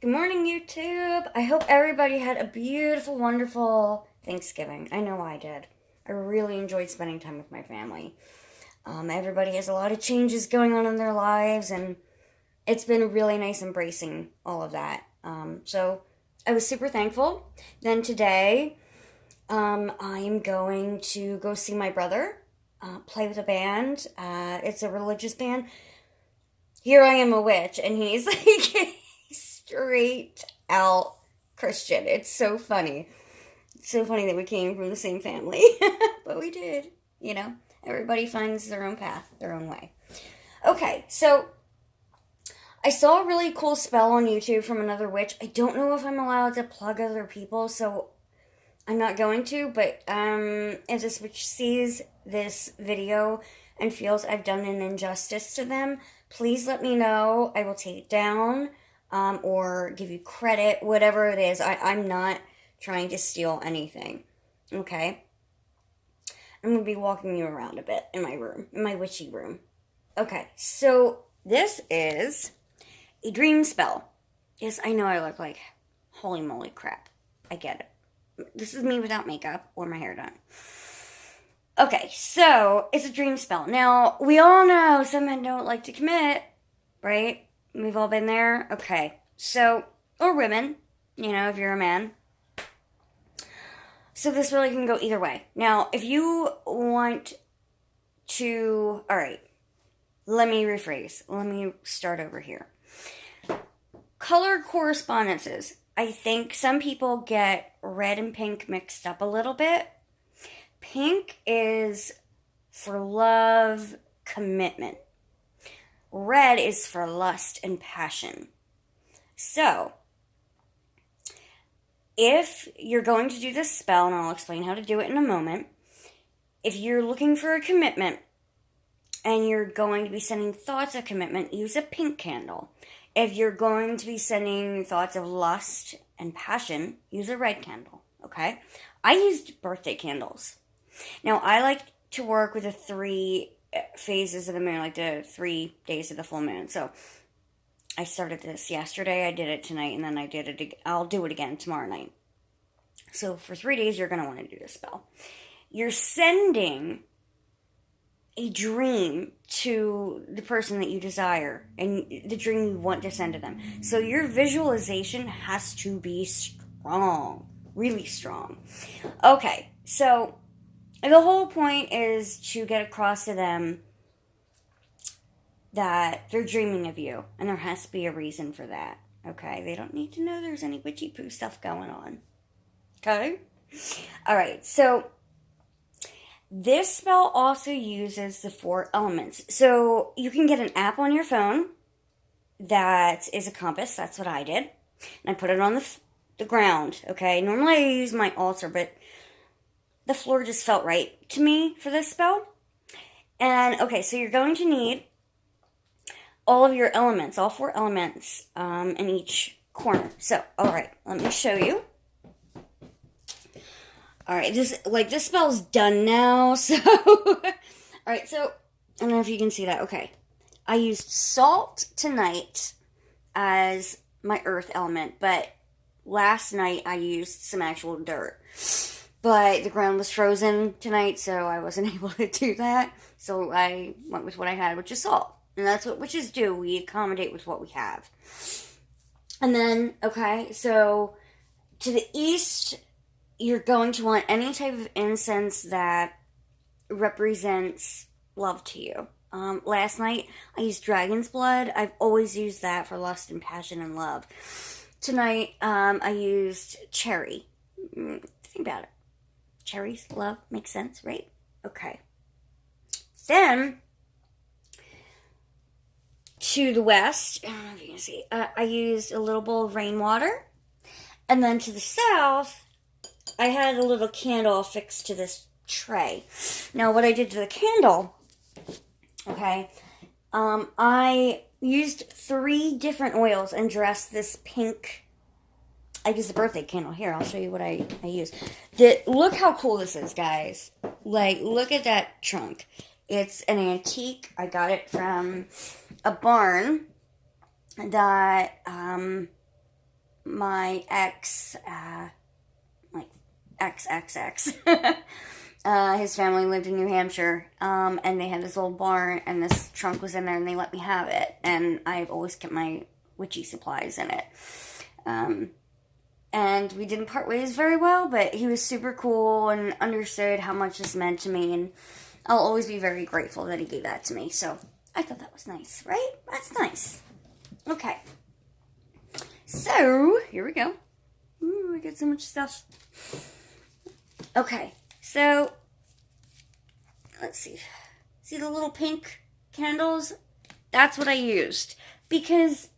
Good morning, YouTube. I hope everybody had a beautiful, wonderful Thanksgiving. I know I did. I really enjoyed spending time with my family. Everybody has a lot of changes going on in their lives, and it's been really nice embracing all of that. So I was super thankful. Then today, I'm going to go see my brother play with a band. It's a religious band. Here I am a witch, and he's like straight out Christian. It's so funny. It's so funny that we came from the same family. But we did, you know. Everybody finds their own path, their own way. Okay, so I saw a really cool spell on YouTube from another witch. I don't know if I'm allowed to plug other people, so I'm not going to, but if this witch sees this video and feels I've done an injustice to them, please let me know. I will take it down or give you credit, whatever it is. I'm not trying to steal anything, okay? I'm going to be walking you around a bit in my room, in my witchy room. Okay, so this is a dream spell. Yes, I know I look like holy moly crap. I get it. This is me without makeup or my hair done. Okay, so it's a dream spell. Now, we all know some men don't like to commit, right? We've all been there. Okay, so, or women, you know, if you're a man. So this really can go either way. Now, if you want to, all right, let me rephrase. Let me start over here. Color correspondences. I think some people get red and pink mixed up a little bit. Pink is for love, commitment. Red is for lust and passion. So, if you're going to do this spell, and I'll explain how to do it in a moment, if you're looking for a commitment and you're going to be sending thoughts of commitment, use a pink candle. If you're going to be sending thoughts of lust and passion, use a red candle, okay? I used birthday candles. Now, I like to work with the 3 phases of the moon, like the 3 days of the full moon. So, I started this yesterday, I did it tonight, and then I'll do it again tomorrow night. So, for 3 days, you're going to want to do this spell. You're sending a dream to the person that you desire, and the dream you want to send to them. So, your visualization has to be strong, really strong. Okay, so the whole point is to get across to them that they're dreaming of you, and there has to be a reason for that, okay? They don't need to know there's any witchy poo stuff going on, okay? All right, so this spell also uses the 4 elements. So you can get an app on your phone that is a compass. That's what I did. And I put it on the ground, okay? Normally I use my altar, but the floor just felt right to me for this spell. And, okay, so you're going to need all of your elements, all 4 elements in each corner. So, all right, let me show you. All right, this spell's done now. So, all right, so I don't know if you can see that. Okay, I used salt tonight as my earth element, but last night I used some actual dirt. But the ground was frozen tonight, so I wasn't able to do that. So I went with what I had, which is salt. And that's what witches do. We accommodate with what we have. And then, okay, so to the east, you're going to want any type of incense that represents love to you. Last night, I used dragon's blood. I've always used that for lust and passion and love. Tonight, I used cherry. Think about it. Cherries, love, makes sense, right? Okay. Then, to the west, I don't know if you can see, I used a little bowl of rainwater. And then to the south, I had a little candle affixed to this tray. Now, what I did to the candle, okay, I used 3 different oils and dressed this pink. I used the birthday candle. Here, I'll show you what I used. Look how cool this is, guys. Like, look at that trunk. It's an antique. I got it from a barn that my ex, like XXX, his family lived in New Hampshire, and they had this old barn, and this trunk was in there, and they let me have it, and I've always kept my witchy supplies in it. And we didn't part ways very well, but he was super cool and understood how much this meant to me, and I'll always be very grateful that he gave that to me. So I thought that was nice, right? That's nice. Okay. So, here we go. Ooh, I got so much stuff. Okay, so, let's see. See the little pink candles? That's what I used. Because,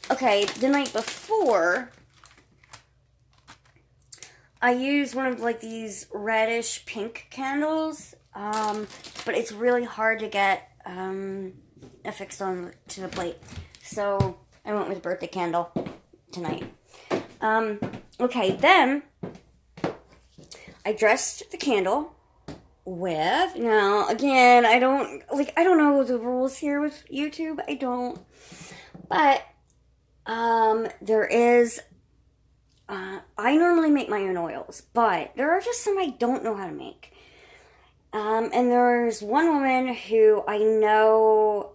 okay, the night before, I used one of, like, these reddish pink candles, but it's really hard to get affixed on to the plate. So, I went with a birthday candle tonight. Okay, then, I dressed the candle with, now, again, I don't know the rules here with YouTube, I don't, but, there is, I normally make my own oils, but there are just some I don't know how to make. And there's one woman who I know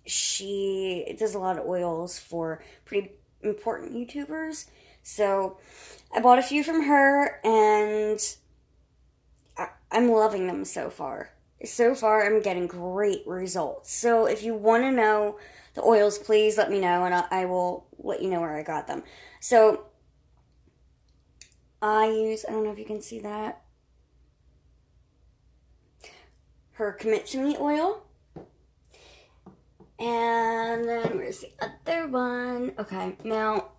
she does a lot of oils for pretty important YouTubers. So I bought a few from her, and I'm loving them so far. So far, I'm getting great results. So if you want to know the oils, please let me know, and I will let you know where I got them. So I don't know if you can see that, her Commit to Me oil. And then where's the other one? Okay, now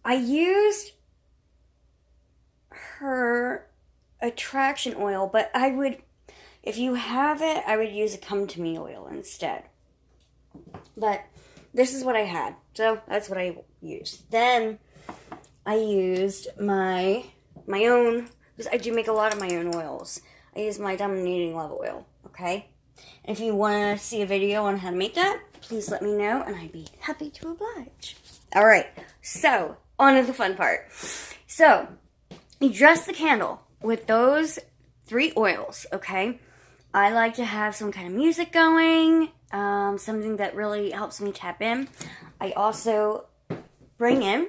I used her attraction oil, but I would, if you have it, I would use a Come to Me oil instead. But this is what I had, so that's what I used. Then I used my own, because I do make a lot of my own oils. I use my Dominating Love oil, okay? And if you want to see a video on how to make that, please let me know, and I'd be happy to oblige. Alright, so, on to the fun part. So, you dress the candle with those 3 oils, okay? I like to have some kind of music going, something that really helps me tap in. I also bring in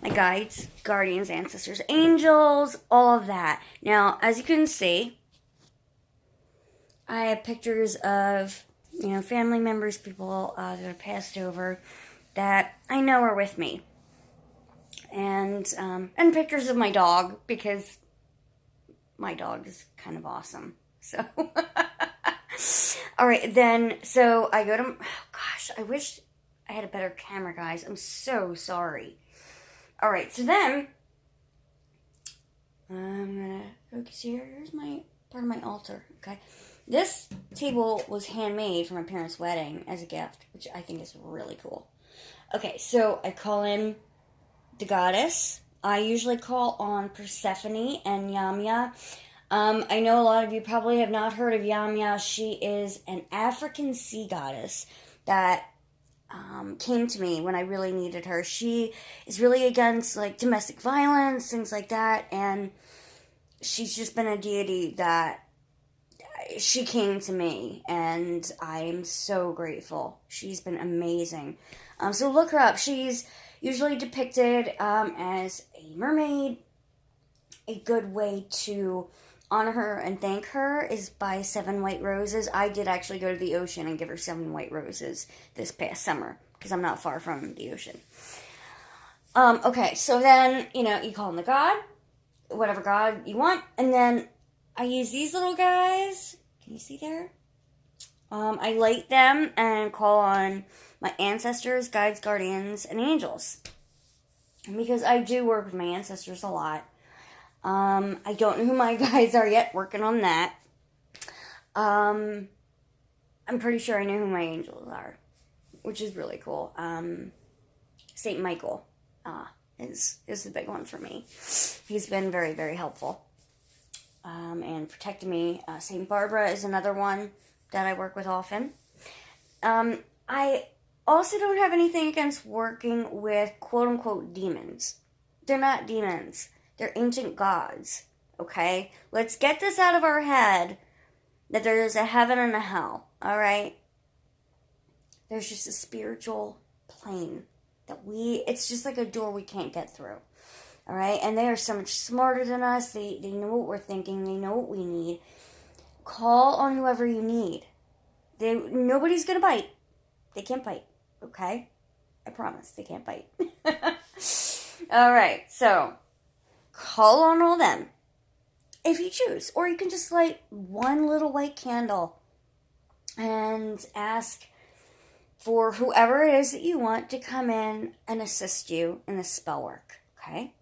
my guides, guardians, ancestors, angels, all of that. Now, as you can see, I have pictures of, family members, people that have passed over that I know are with me. And pictures of my dog, because my dog is kind of awesome. So, alright, then, so I go to, oh gosh, I wish I had a better camera, guys. I'm so sorry. Alright, so then, I'm gonna focus here. Here's my, part of my altar, okay? This table was handmade for my parents' wedding as a gift, which I think is really cool. Okay, so I call in the goddess. I usually call on Persephone and Yamya. I know a lot of you probably have not heard of Yamya. She is an African sea goddess that came to me when I really needed her. She is really against like domestic violence, things like that, and she's just been a deity that she came to me, and I'm so grateful. She's been amazing. So look her up. She's usually depicted as a mermaid. A good way to honor her and thank her is by 7 white roses. I did actually go to the ocean and give her 7 white roses this past summer, because I'm not far from the ocean. Okay, so then, you call on the god, whatever god you want, and then I use these little guys. Can you see there? I light them and call on my ancestors, guides, guardians, and angels. Because I do work with my ancestors a lot. I don't know who my guides are yet, working on that. I'm pretty sure I know who my angels are, which is really cool. Saint Michael is the big one for me. He's been very, very helpful. And protecting me. Saint Barbara is another one that I work with often. I Also don't have anything against working with quote-unquote demons. They're not demons. They're ancient gods, okay? Let's get this out of our head that there's a heaven and a hell, all right? There's just a spiritual plane that it's just like a door we can't get through, all right? And they are so much smarter than us. They know what we're thinking. They know what we need. Call on whoever you need. Nobody's going to bite. They can't bite, okay? I promise, they can't bite. All right, so call on all them if you choose. Or you can just light one little white candle and ask for whoever it is that you want to come in and assist you in the spell work, okay?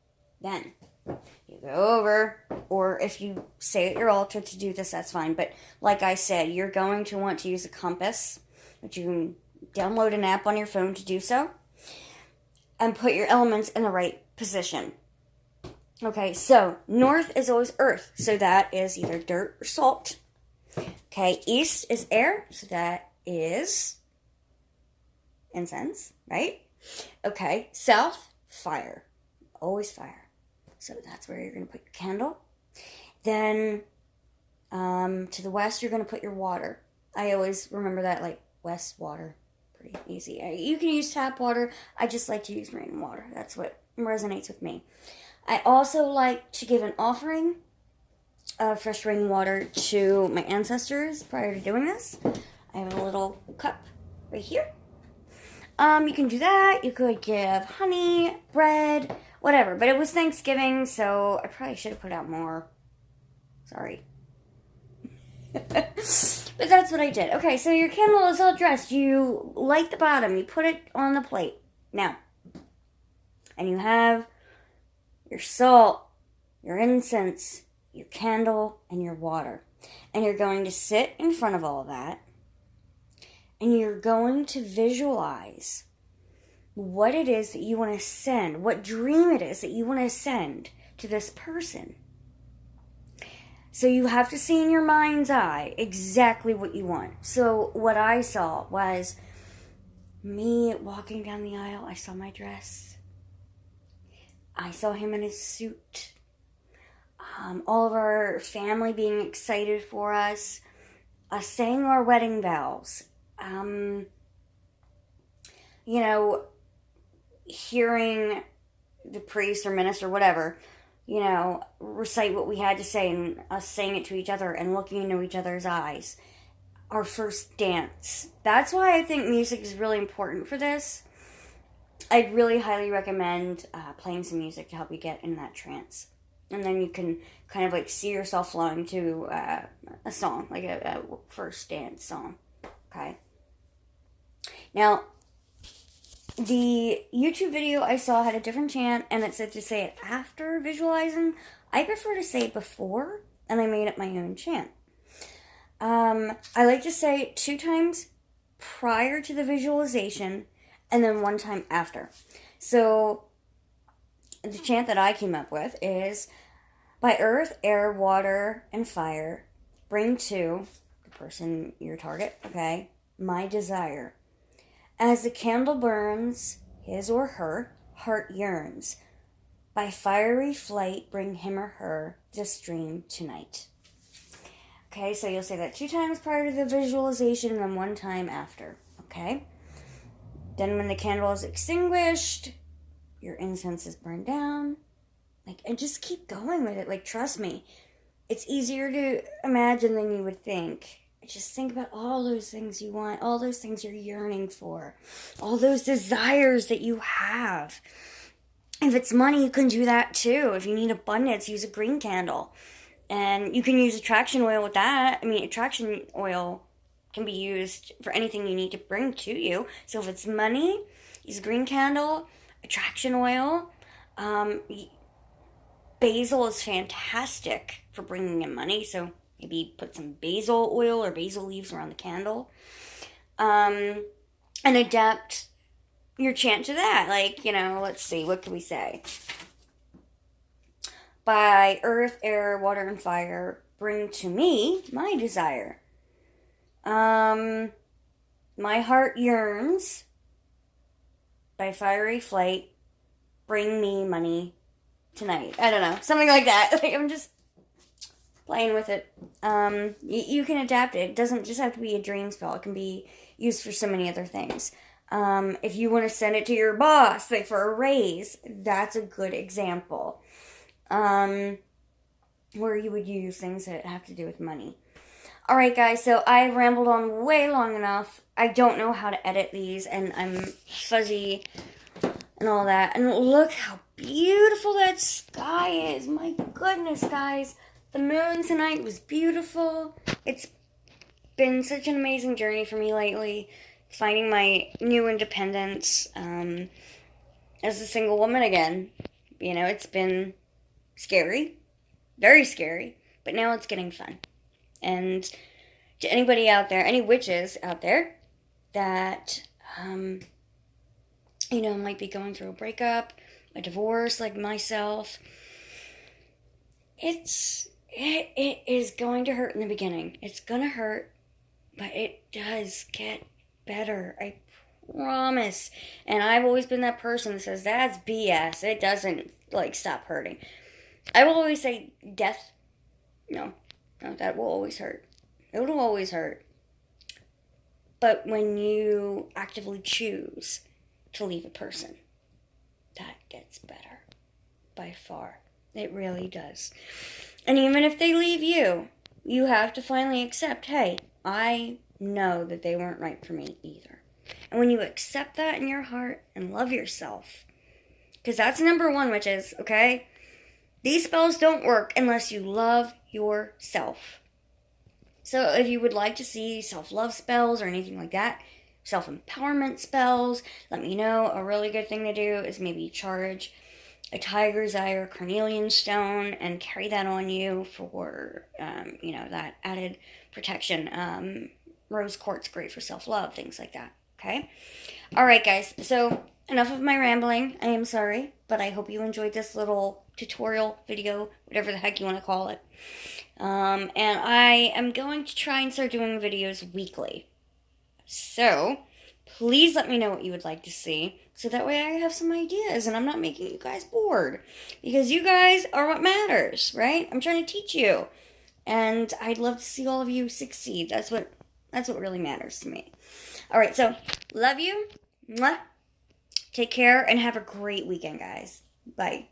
Then you go over, or if you say at your altar to do this, that's fine. But like I said, you're going to want to use a compass, which you can download an app on your phone to do so, and put your elements in the right position. Okay, so north is always earth, so that is either dirt or salt. Okay, east is air, so that is incense, right? Okay, south, fire. Always fire. So that's where you're going to put your candle. Then to the west, you're going to put your water. I always remember that, like, west water. Pretty easy. You can use tap water. I just like to use rain water. That's what resonates with me. I also like to give an offering of fresh rainwater to my ancestors prior to doing this. I have a little cup right here. You can do that. You could give honey, bread, whatever. But it was Thanksgiving, so I probably should have put out more. Sorry. But that's what I did. Okay, so your candle is all dressed. You light the bottom. You put it on the plate. Now. And you have your salt, your incense, your candle, and your water. And you're going to sit in front of all of that. And you're going to visualize what it is that you want to send, what dream it is that you want to send to this person. So you have to see in your mind's eye exactly what you want. So what I saw was me walking down the aisle. I saw my dress. I saw him in his suit. All of our family being excited for us. Saying our wedding vows. Hearing the priest or minister, whatever, recite what we had to say, and us saying it to each other and looking into each other's eyes. Our first dance. That's why I think music is really important for this. I'd really highly recommend playing some music to help you get in that trance. And then you can kind of like see yourself flowing to a song, like a first dance song. Okay? Now, the YouTube video I saw had a different chant, and it said to say it after visualizing. I prefer to say it before, and I made up my own chant. I like to say it 2 times prior to the visualization, and then 1 time after. So, the chant that I came up with is, by earth, air, water, and fire, bring to the person, your target, okay, my desire. As the candle burns, his or her heart yearns. By fiery flight, bring him or her this dream tonight. Okay, so you'll say that 2 times prior to the visualization and then 1 time after. Okay? Then when the candle is extinguished, your incense is burned down. And just keep going with it. Trust me. It's easier to imagine than you would think. Just think about all those things you want, all those things you're yearning for, all those desires that you have. If it's money, you can do that too. If you need abundance, use a green candle. And you can use attraction oil with that. Attraction oil can be used for anything you need to bring to you. So if it's money, use a green candle, attraction oil. Basil is fantastic for bringing in money, so maybe put some basil oil or basil leaves around the candle. And adapt your chant to that. Let's see, what can we say? By earth, air, water, and fire, bring to me my desire. My heart yearns. by fiery flight, bring me money tonight. I don't know. Something like that. Like, I'm just playing with it. You can adapt it. It doesn't just have to be a dream spell. It can be used for so many other things. If you want to send it to your boss, like for a raise, that's a good example. Where you would use things that have to do with money. Alright guys, so I rambled on way long enough. I don't know how to edit these, and I'm fuzzy and all that. And look how beautiful that sky is. My goodness, guys. The moon tonight was beautiful. It's been such an amazing journey for me lately. Finding my new independence as a single woman again. You know, it's been scary. Very scary. But now it's getting fun. And to anybody out there, any witches out there that, might be going through a breakup, a divorce like myself, it is going to hurt in the beginning. It's going to hurt, but it does get better. I promise. And I've always been that person that says, that's BS. It doesn't, stop hurting. I will always say death. No, that will always hurt. It will always hurt. But when you actively choose to leave a person, that gets better. By far. It really does. And even if they leave you, you have to finally accept, hey, I know that they weren't right for me either. And when you accept that in your heart and love yourself, because that's number one, witches, okay? These spells don't work unless you love yourself. So if you would like to see self-love spells or anything like that, self-empowerment spells, let me know. A really good thing to do is maybe charge a tiger's eye or carnelian stone and carry that on you for, that added protection. Rose quartz, great for self-love, things like that, okay? All right, guys, so enough of my rambling. I am sorry, but I hope you enjoyed this little tutorial video, whatever the heck you want to call it. And I am going to try and start doing videos weekly. So, please let me know what you would like to see, so that way I have some ideas and I'm not making you guys bored. Because you guys are what matters, right? I'm trying to teach you. And I'd love to see all of you succeed. That's what really matters to me. Alright, so, love you. Mwah. Take care and have a great weekend, guys. Bye.